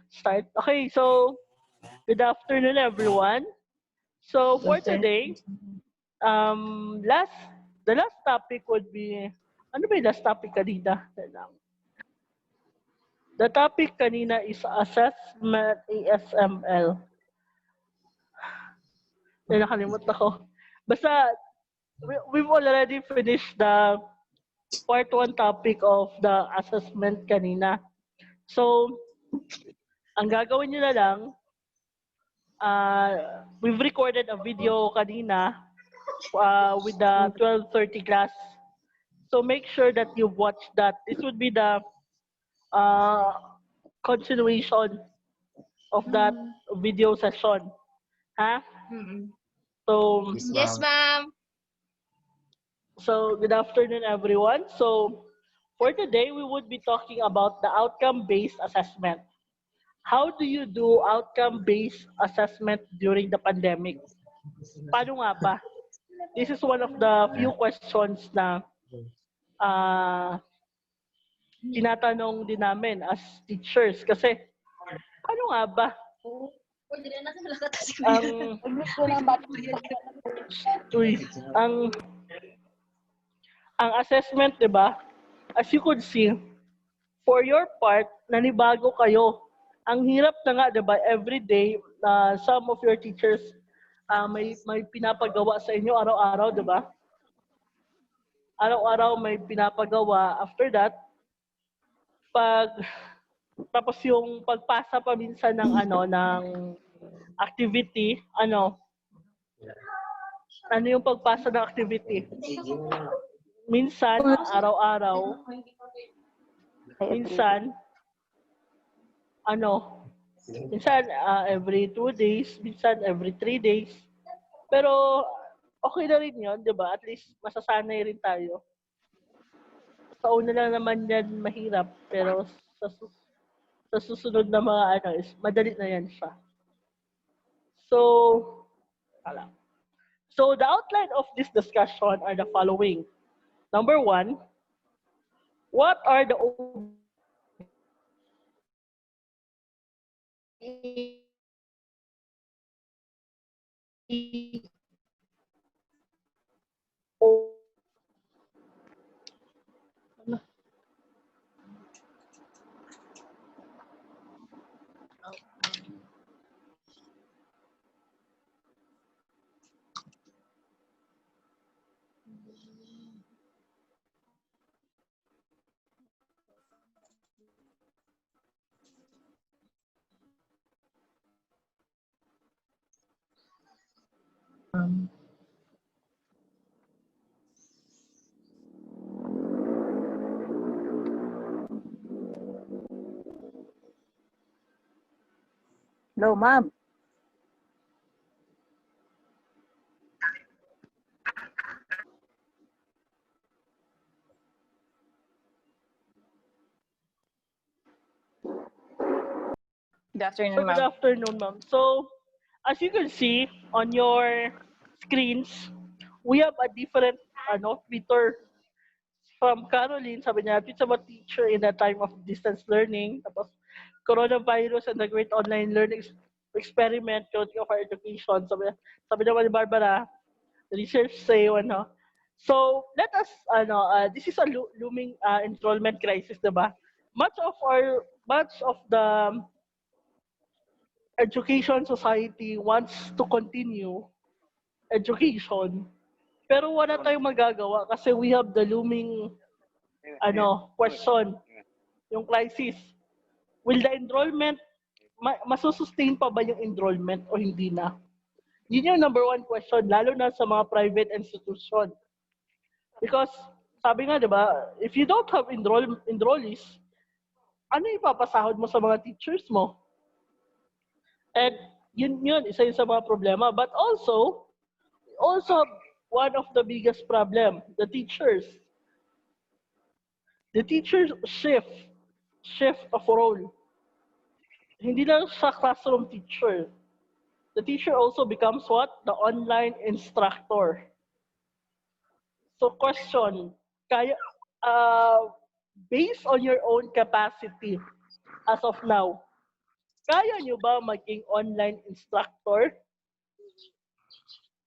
Start. Okay, so good afternoon, everyone. So for today, the last topic would be, ano ba yung last topic kanina? The topic kanina is assessment ASML. Nakalimutan ko. Basta, we've already finished the part 1 topic of the assessment kanina. So, ang gagawin nyo na lang, we've recorded a video kanina with the 12:30 class. So make sure that you watch that. This would be the continuation of that video session. Huh? So, Yes, ma'am. So good afternoon, everyone. So for today, we would be talking about the outcome-based assessment. How do you do outcome-based assessment during the pandemic? Paano nga ba? This is one of the few questions na tinatanong din namin as teachers. Kasi, paano nga ba? Ang assessment, di ba? As you could see, for your part, nanibago kayo. Ang hirap na nga, di ba? Every day, some of your teachers may pinapagawa sa inyo araw-araw, di ba? Araw-araw may pinapagawa. After that, tapos yung pagpasa pa minsan ng ng activity, ano yung pagpasa ng activity? Minsan araw-araw, minsan every 2 days, minsan every 3 days. Pero okay na rin 'yon, 'di ba? At least masasanay rin tayo. Sa una lang naman yan mahirap, pero sa susunod na mga is madali na yan siya. So, the outline of this discussion are the following. Number 1, what are the Hello, ma'am. Good afternoon, ma'am. Good afternoon, ma'am. So, as you can see on your screens, we have a different Twitter from Caroline. Sabi niya, it's about teacher in the time of distance learning. Tapos, coronavirus and the great online learning experiment, counting of our education. Sabi naman ni Barbara, research say, So, let us, this is a looming enrollment crisis, diba? Much of the education society wants to continue education, pero wala tayong magagawa kasi we have the looming question, yung crisis. Will the enrollment, masusustain pa ba yung enrollment o hindi na? Yun yung number 1 question, lalo na sa mga private institution. Because, sabi nga, di ba, if you don't have enrollees, ano ipapasahod mo sa mga teachers mo? And yun, isa yun sa mga problema. But also one of the biggest problem, the teachers. The teachers shift of role. Hindi lang siya classroom teacher. The teacher also becomes what? The online instructor. So question, based on your own capacity as of now, Kaya nyo ba maging online instructor?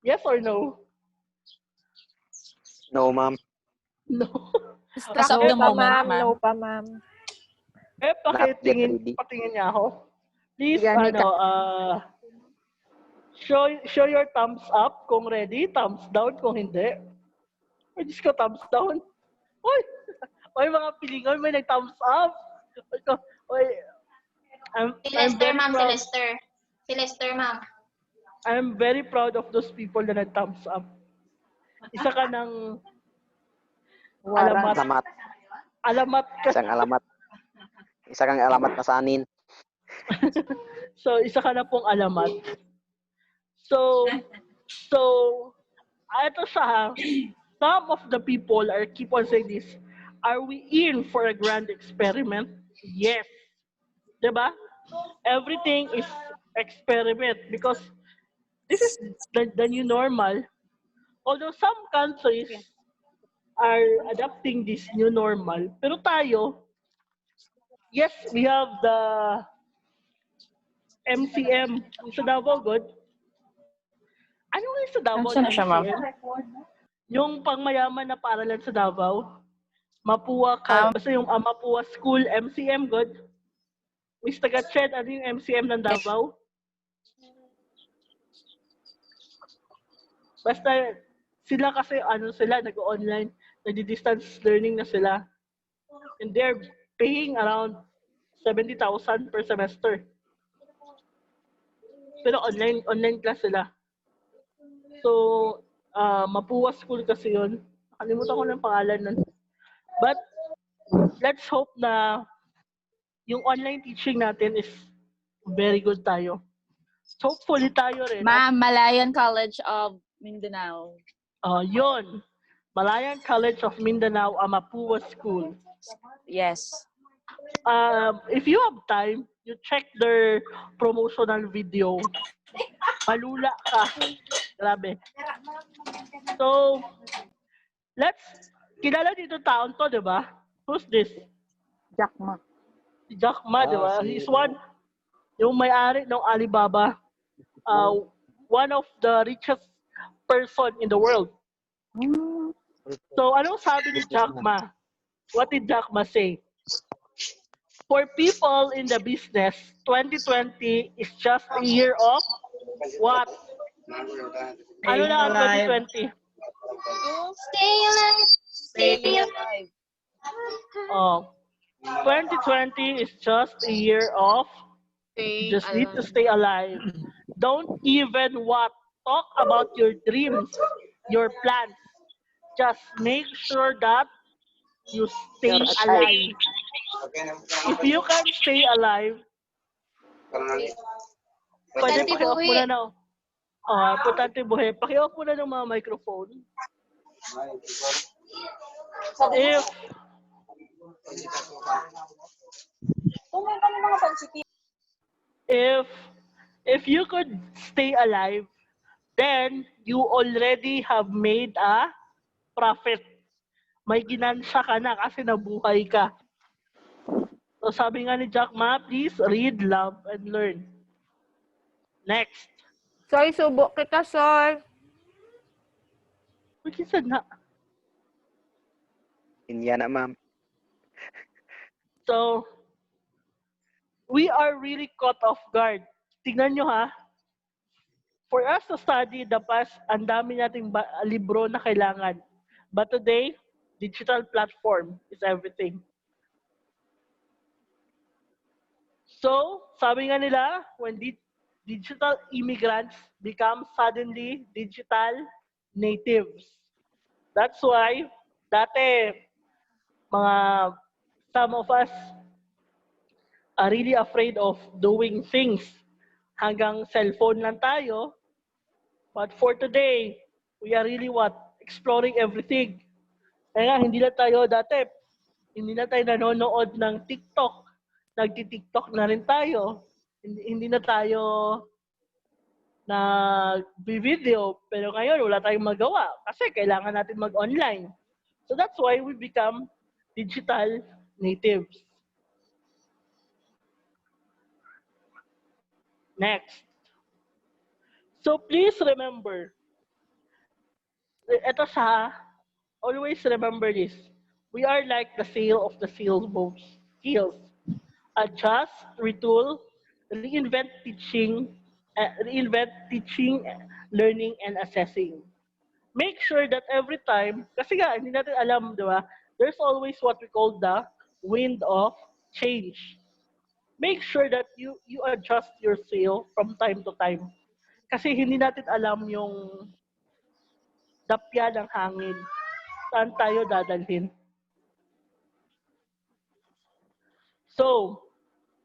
Yes or no? No, ma'am. No. As of No the pa, moment, ma'am. ma'am. No pa, ma'am. Not yet ready. Patingin niya ako. Please, Yan, Nika. show your thumbs up kung ready, thumbs down kung hindi. Ay, Diyos ko, thumbs down. Uy! Uy, mga pilingan, may nag-thumbs up. Uy, Si I'm Lester, very ma'am. Si proud. Lester. Si Lester, ma'am. I'm very proud of those people na nag-thumbs up. Isa ka ng Wara. alamat. Alamat. Alamat ka. Isang alamat. Isa kang alamat na sanin. So, isa ka na pong alamat. So, ito siya ha. Some of the people are keep on saying this. Are we in for a grand experiment? Yes. Diba? Everything is experiment because this is the new normal. Although some countries are adapting this new normal, pero tayo, yes, we have the MCM sa Davao, God. Ano nga yung sa Davao Saan na na siya, ma'am? MCM? Yung pangmayaman na paaralan sa Davao. Mapua ka, basta yung Mapua School MCM, God. Miss Tagatched, ano yung MCM ng Davao? Basta sila kasi nag-online, nag-distance learning na sila. And they're paying around 70,000 per semester. Pero online class sila. So, Mapua School kasi yun. Nakalimutan ko ng pangalan nun. But, let's hope na yung online teaching natin is very good tayo. So, hopefully tayo rin. Ma'am, Malayan College of Mindanao. Yun. Malayan College of Mindanao, Mapua School. Yes. If you have time, you check their promotional video. Malula ka. Grabe. So, kilala dito taon to, di ba? Who's this? Jack Ma. Si Jack Ma, di ba? He's one, yung may-ari ng Alibaba. One of the richest person in the world. So, anong sabi ni Jack Ma? What did Jack Ma say? For people in the business, 2020 is just a year of what? Ano na ang 2020? Stay alive. Stay alive. 2020 is just a year of just need to stay alive. Don't even talk about your dreams, your plans. Just make sure that you stay alive. If you can stay alive, pwede paki-off muna na. Importante buhay. Paki-off muna ng mga microphone. If you could stay alive, then you already have made a profit. May ginansya ka na kasi nabuhay ka. So sabi nga ni Jack Ma, please read, love, and learn. Next. Soy, subok kita, Soy. Which is na. Inya na, ma'am. So, we are really caught off guard. Tingnan nyo ha. For us to study the past, ang dami nating libro na kailangan. But today, digital platform is everything. So, sabi nga nila, when digital immigrants become suddenly digital natives. That's why, dati, some of us are really afraid of doing things. Hanggang cellphone lang tayo. But for today, we are really exploring everything. Kaya nga, hindi na tayo nanonood ng TikTok. Nagti-TikTok na rin tayo. Hindi na tayo nag-video. Pero ngayon, wala tayong magawa. Kasi kailangan natin mag-online. So that's why we become digital natives. Next. So please remember, ito siya, always remember this. We are like the sail of the sailboats. Adjust, retool, reinvent teaching, learning, and assessing. Make sure that every time, kasi nga, hindi natin alam, di ba? There's always what we call the wind of change. Make sure that you adjust your sail from time to time. Kasi hindi natin alam yung dapya ng hangin. Saan tayo dadalhin? So,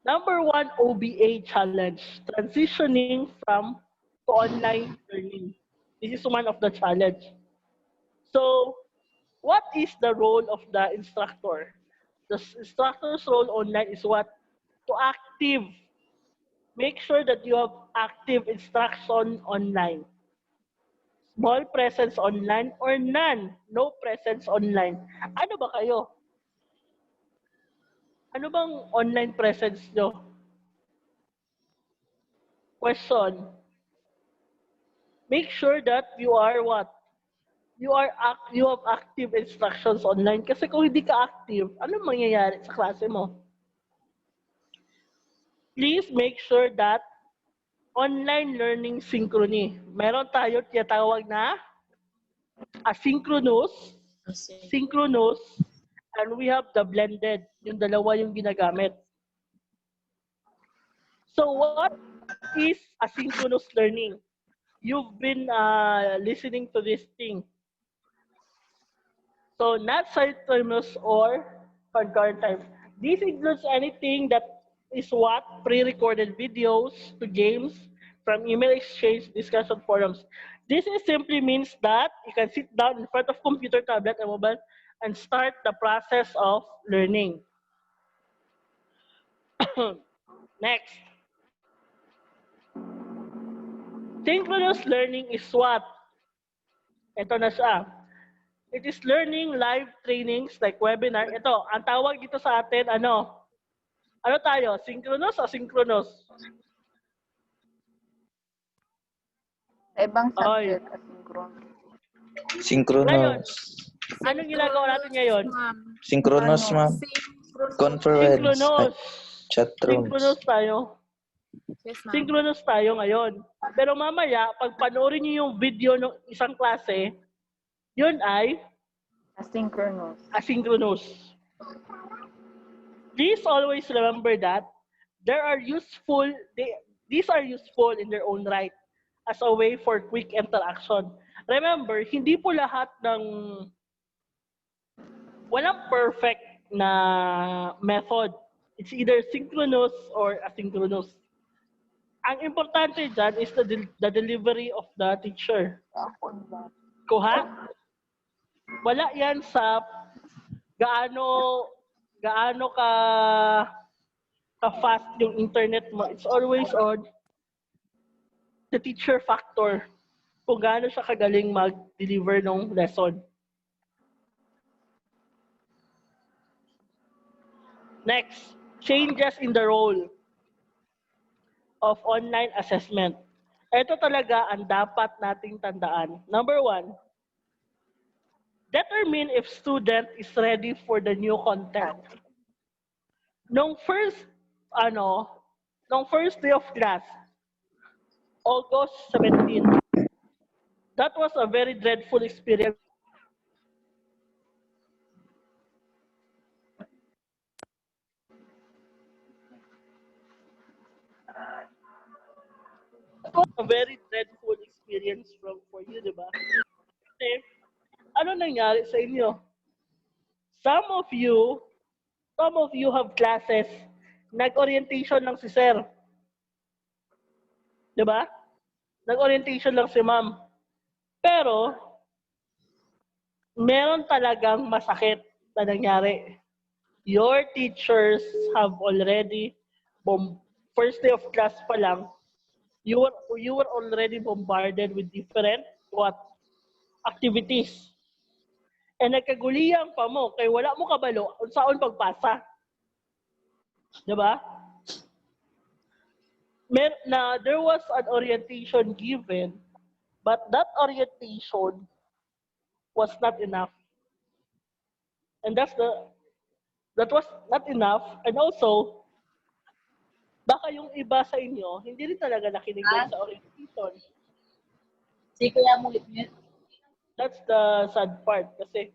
number one OBA challenge, transitioning from to online learning. This is one of the challenge. So, what is the role of the instructor? The instructor's role online is what? To active. Make sure that you have active instruction online. Small presence online or none. No presence online. Ano ba kayo? Ano bang online presence nyo? Question. Make sure that you are what? You have active instructions online. Kasi kung hindi ka active, ano mangyayari sa klase mo? Please make sure that online learning synchrony. Meron tayo tinatawag na asynchronous, synchronous, and we have the blended. Yung dalawa yung ginagamit. So what is asynchronous learning? You've been listening to this thing. So not synchronous or concurrent time. This includes anything that is what? Pre-recorded videos to games from email exchange, discussion forums. This is simply means that you can sit down in front of computer, tablet, and mobile and start the process of learning. Next. Synchronous learning is what? Ito na siya. It is learning live trainings like webinar. Ito, ang tawag dito sa atin, ano? Ano tayo? Synchronous o asynchronous? Ibang Oy. subject, asynchronous. Ngayon, Synchronous. anong ginagawa natin ngayon? Synchronous, Ano? ma'am. Conference. Synchronous. Chat Synchronous rooms. tayo. Yes, ma'am. Synchronous tayo ngayon. Pero mamaya, pag panoorin niyo yung video ng isang klase, yun ay Asynchronous. asynchronous. Please always remember that these are useful in their own right as a way for quick interaction. Remember, hindi po lahat ng walang perfect na method. It's either synchronous or asynchronous. Ang importante dyan is the delivery of the teacher. Kuha? Wala yan sa gaano ka fast yung internet mo. It's always on the teacher factor. Kung gaano siya kagaling mag-deliver ng lesson. Next, changes in the role of online assessment. Ito talaga ang dapat nating tandaan. Number one, determine if student is ready for the new content. Nung first day of class, August 17, that was a very dreadful experience. It was a very dreadful experience for you, di ba? Kasi, ano nangyari sa inyo? Some of you have classes, nag-orientation lang si sir. Di ba? Nag-orientation lang si ma'am. Pero, meron talagang masakit na nangyari. Your teachers have already, first day of class pa lang, you were already bombarded with different activities. And nagkaguliyan pa mo, kay wala mo kabalo, unsaon pagpasa. Diba? There was an orientation given, but that orientation was not enough. And that was not enough. And also, baka yung iba sa inyo, hindi rin talaga nakinig doon sa orientation. That's the sad part kasi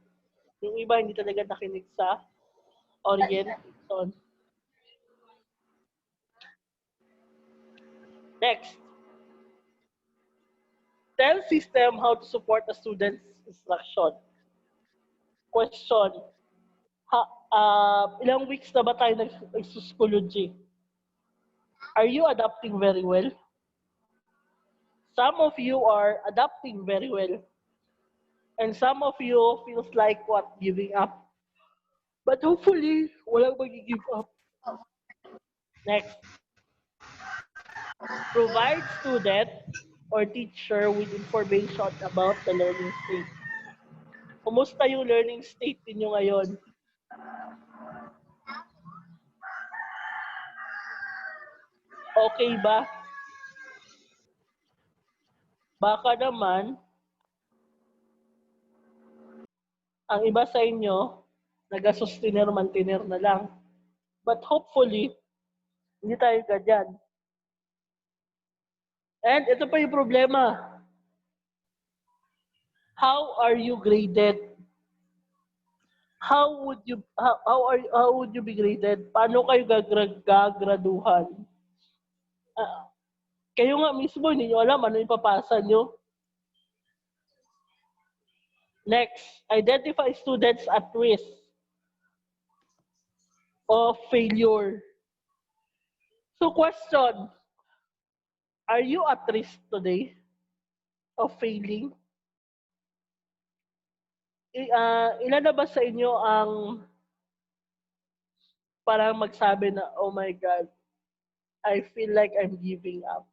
yung iba hindi talaga nakinig sa orientation. Next. Tell system how to support a student's instruction. Question. Ilang weeks na ba tayo nag-psychology? Are you adapting very well? Some of you are adapting very well. And some of you feels like what? Giving up. But hopefully, walang mag-give up. Next. Provide student or teacher with information about the learning state. Kumusta yung learning state ninyo ngayon? Okay ba? Baka naman, ang iba sa inyo, nag-sustiner-mantiner na lang. But hopefully, hindi tayo ganyan. And ito pa yung problema. How are you graded? How would you be graded? Paano kayo gagraduhan? Kayo nga mismo, hindi nyo alam ano ipapasa nyo. Next, identify students at risk of failure. So question, are you at risk today of failing? Ilan na ba sa inyo ang parang magsabi na, oh my God, I feel like I'm giving up?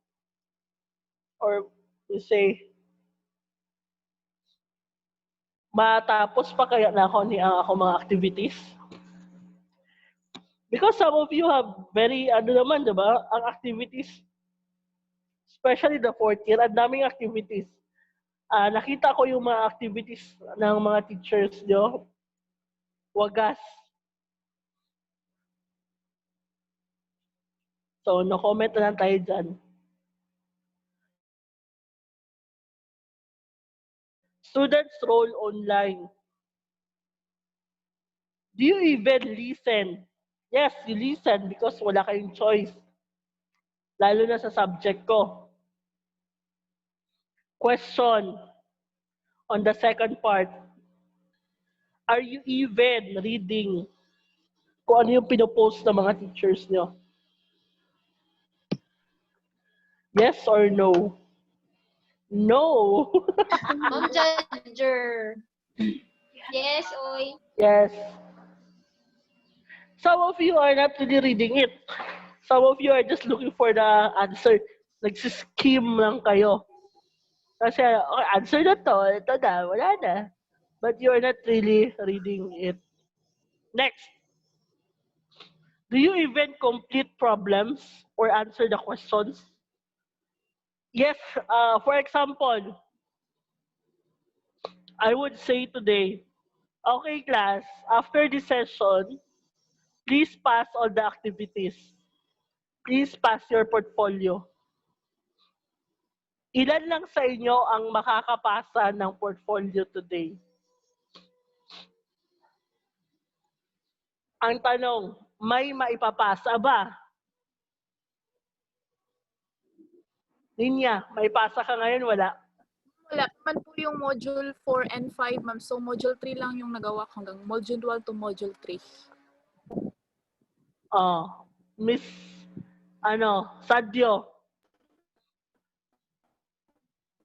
Or you say, matapos pa kaya na ako ako mga activities? Because some of you have very, naman, diba? Ang activities, especially the fourth year, ang daming activities. Nakita ko yung mga activities ng mga teachers nyo. Wagas. So, no comment na lang tayo dyan. Students' role online. Do you even listen? Yes, you listen because wala kayong choice. Lalo na sa subject ko. Question on the second part. Are you even reading kung ano yung pinopost ng mga teachers nyo? Yes or no? No. Ma'am Judger. Yes, oy. Yes. Some of you are not really reading it. Some of you are just looking for the answer. Nagsiskim lang kayo. Kasi, okay, answer na to. Ito na, wala na. But you are not really reading it. Next. Do you even complete problems or answer the questions? Yes, for example, I would say today, okay class, after this session, please pass all the activities. Please pass your portfolio. Ilan lang sa inyo ang makakapasa ng portfolio today? Ang tanong, may maipapasa ba? Ninya, may pasa ka ngayon, wala? Wala man po yung module 4 and 5, ma'am. So, module 3 lang yung nagawa ko hanggang module 1 to module 3. Miss, Sadio.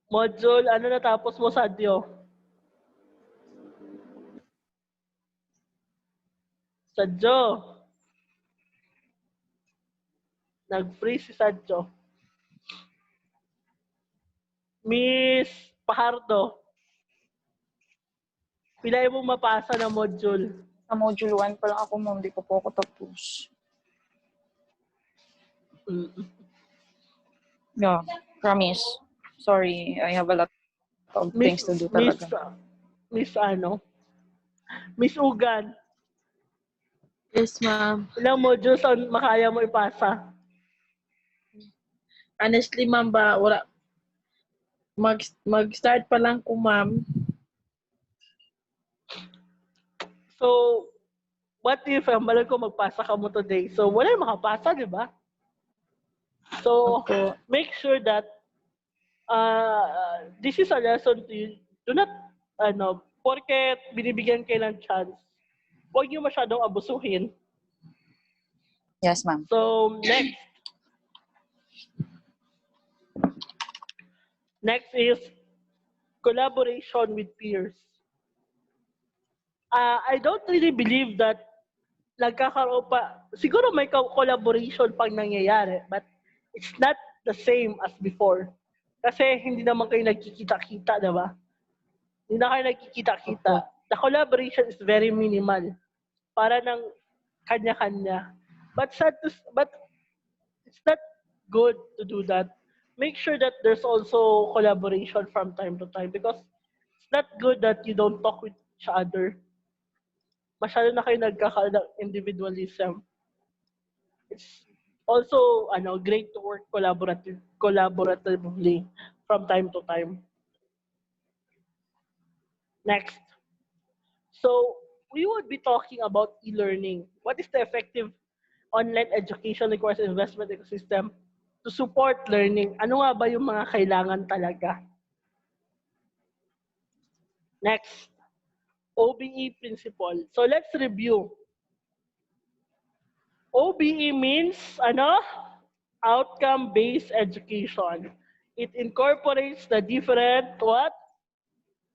Module, natapos mo, Sadio? Sadio. Nag-freeze si Sadio. Miss Pahardo. Pilay mo mapasa na module? Sa module 1 pa lang ako, ma'am. Di ko po ako tapos. Yeah, promise. Sorry, I have a lot of Miss, things to do Miss, talaga. Miss ano? Miss Ugan, Yes, ma'am. ilang modules ang makaya mo ipasa? Honestly, ma'am, wala. Mag-start pa lang ko, ma'am. So, what if, malam ko magpasa ka mo today? So, wala yung makapasa, di ba? So, Opo. make sure that this is a lesson to you. Do not, porket binibigyan kayo ng chance, huwag niyo masyadong abusuhin. Yes, ma'am. So, next is collaboration with peers. I don't really believe that nagkakaroon pa, siguro may collaboration pang nangyayari, but it's not the same as before. Kasi hindi naman kayo nagkikita-kita, diba? Hindi na kayo nagkikita-kita. The collaboration is very minimal. Para ng kanya-kanya. But it's not good to do that. Make sure that there's also collaboration from time to time because it's not good that you don't talk with each other. Masyado na kayo nagkakaroon ng individualism. It's also great to work collaboratively from time to time. Next. So, we would be talking about e-learning. What is the effective online education requires investment ecosystem to support learning? Ano nga ba yung mga kailangan talaga? Next. OBE principle. So, let's review. OBE means, outcome-based education. It incorporates the different,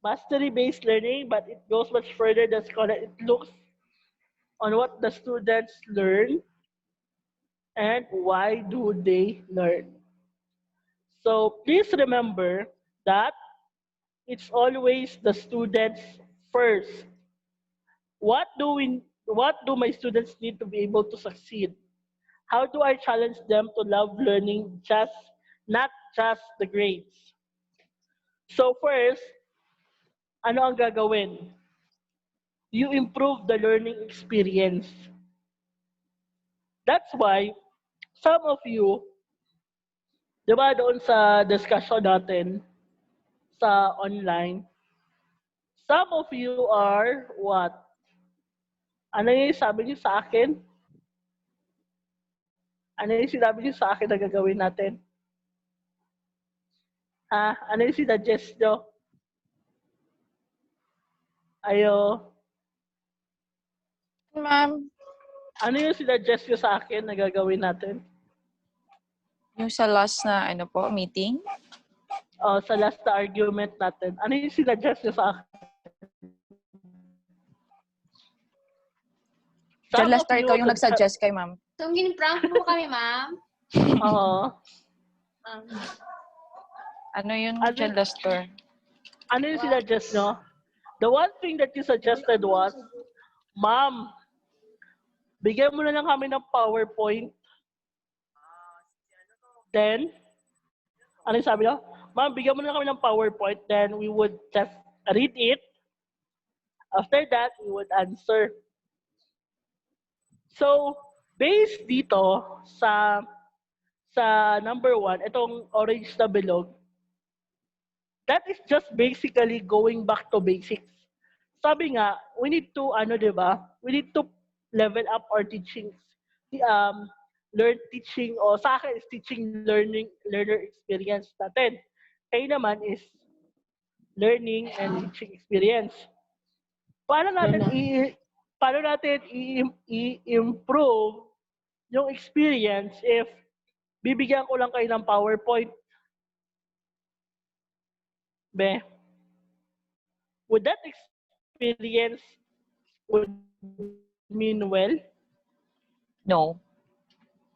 mastery-based learning, but it goes much further than scholar. It looks on what the students learn and why do they learn. So please remember that it's always the students first. What do my students need to be able to succeed? How do I challenge them to love learning not just the grades? So first, ano ang gagawin? You improve the learning experience. That's why some of you, di ba doon sa discussion natin sa online, some of you are what? Ano yung sabi niyo sa akin? Ano yung sinabi niyo sa akin na gagawin natin? Ano yung sinadjust niyo? Ayo. Ma'am, Ano yung sinadjust niyo sa akin na gagawin natin? yung sa last na meeting, Sa last na argument natin. Ano yung sinadjust niyo sa akin? John Some of Lester, you ikaw yung would- nag-suggest kay ma'am. So, gini-prank mo kami, ma'am. Oo. Ano yun, Ano- John Lester? Ano yung sinadjust nyo? The one thing that you suggested was, Ma'am, bigyan mo na lang kami ng PowerPoint. Then, ano yung sabi nyo? Ma'am, bigyan mo na lang kami ng PowerPoint. Then, we would just read it. After that, we would answer. So, based dito sa number 1, itong orange na bilog, that is just basically going back to basics. Sabi nga, we need to, di ba? We need to level up our teachings. Teaching, o sa akin is teaching learner experience natin. Kayo naman is learning and teaching experience. Paano natin i-improve yung experience if bibigyan ko lang kayo ng PowerPoint? Would that experience would mean well? No.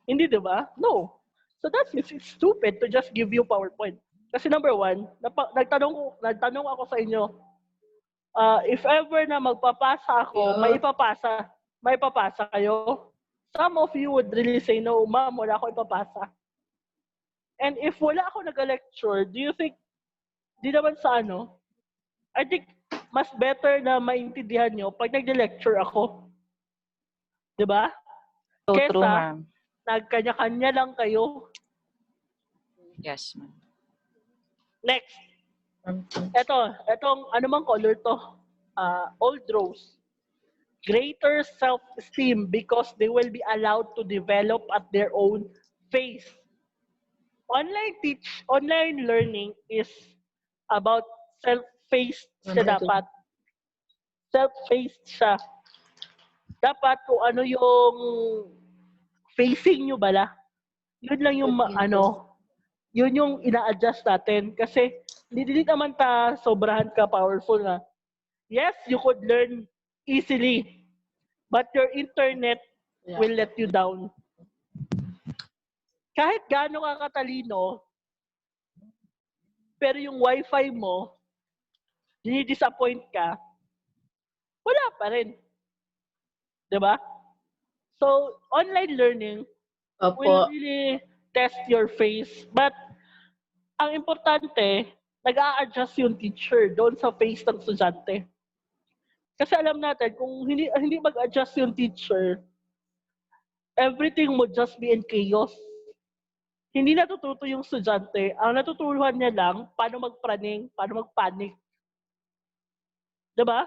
Hindi, di ba? No. So it's stupid to just give you PowerPoint. Kasi number 1, nagtanong ako sa inyo, if ever na magpapasa ako, may ipapasa kayo? Some of you would really say, no, ma'am, wala ako ipapasa. And if wala ako nag-lecture, do you think, di naman sa ano, I think mas better na maintindihan nyo pag nag-lecture ako. Di ba? So true, Kesa, ma'am. nagkanya-kanya lang kayo. Yes, ma'am. Next. Etong ano mang color to? Old rose. Greater self-esteem because they will be allowed to develop at their own pace. Online learning is about self-paced siya dapat. Self-paced siya. Dapat kung ano yung facing nyo bala, yun lang yung yun yung ina-adjust natin. Kasi hindi naman sobrahan ka powerful na. Yes, you could learn easily, but your internet will let you down. Kahit gaano ka katalino, pero yung wifi mo, dinidisappoint ka, wala pa rin. Diba? So, online learning will really test your face. But, ang importante, nag-a-adjust yung teacher doon sa face ng estudyante. Kasi alam natin, kung hindi mag-adjust yung teacher, everything would just be in chaos. Hindi natututo yung estudyante. Ang natuturuan niya lang, paano magpraning, paano magpanic. Diba?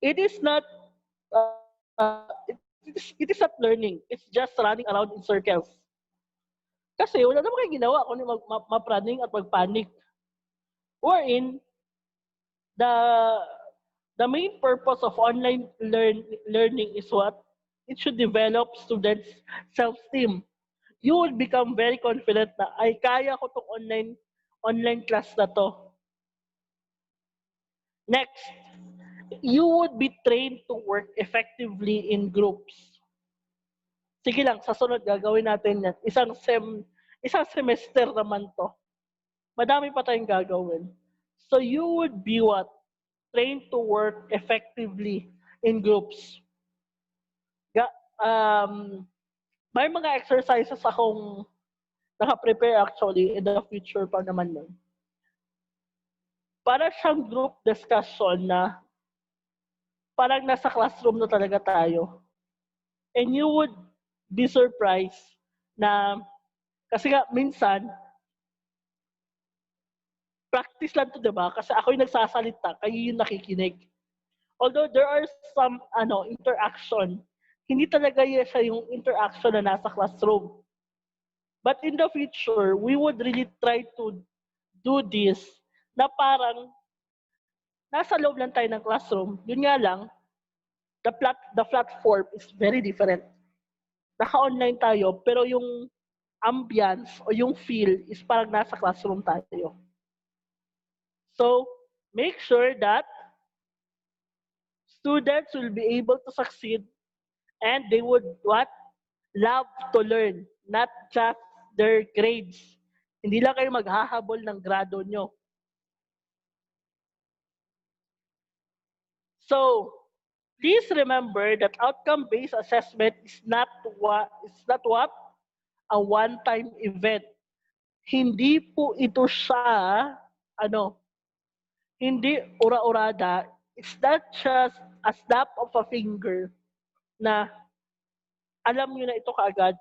It is not it is not learning. It's just running around in circles. Kasi wala naman kayong ginawa kung mapraning at magpanic. Wherein, the main purpose of online learning is what? It should develop students' self-esteem. You would become very confident na, ay, kaya ko tong online class na to. Next, you would be trained to work effectively in groups. Sige lang, sa sunod gagawin natin yan. Isang semester naman to. Madami pa tayong gagawin. So you would be what? Trained to work effectively in groups. May mga exercises akong naka-prepare actually in the future pa naman nun. Para siyang group discussion na parang nasa classroom na talaga tayo. And you would be surprised na, kasi nga minsan, practice lang to, diba? Kasi ako yung nagsasalita, kayo yung nakikinig. Although there are some interaction, hindi talaga siya yung interaction na nasa classroom. But in the future, we would really try to do this na parang nasa loob lang tayo ng classroom. Yun nga lang, the platform is very different. Naka-online tayo, pero yung ambience o yung feel is parang nasa classroom tayo. So, make sure that students will be able to succeed and they would what? Love to learn, not just their grades. Hindi lang kayo maghahabol ng grado nyo. So, please remember that outcome-based assessment is not what? A one-time event. Hindi po ito siya, hindi ura-urada. It's not just a snap of a finger na alam nyo na ito kaagad.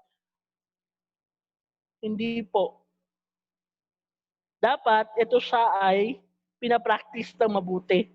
Hindi po. Dapat ito siya ay pinapractice ng mabuti.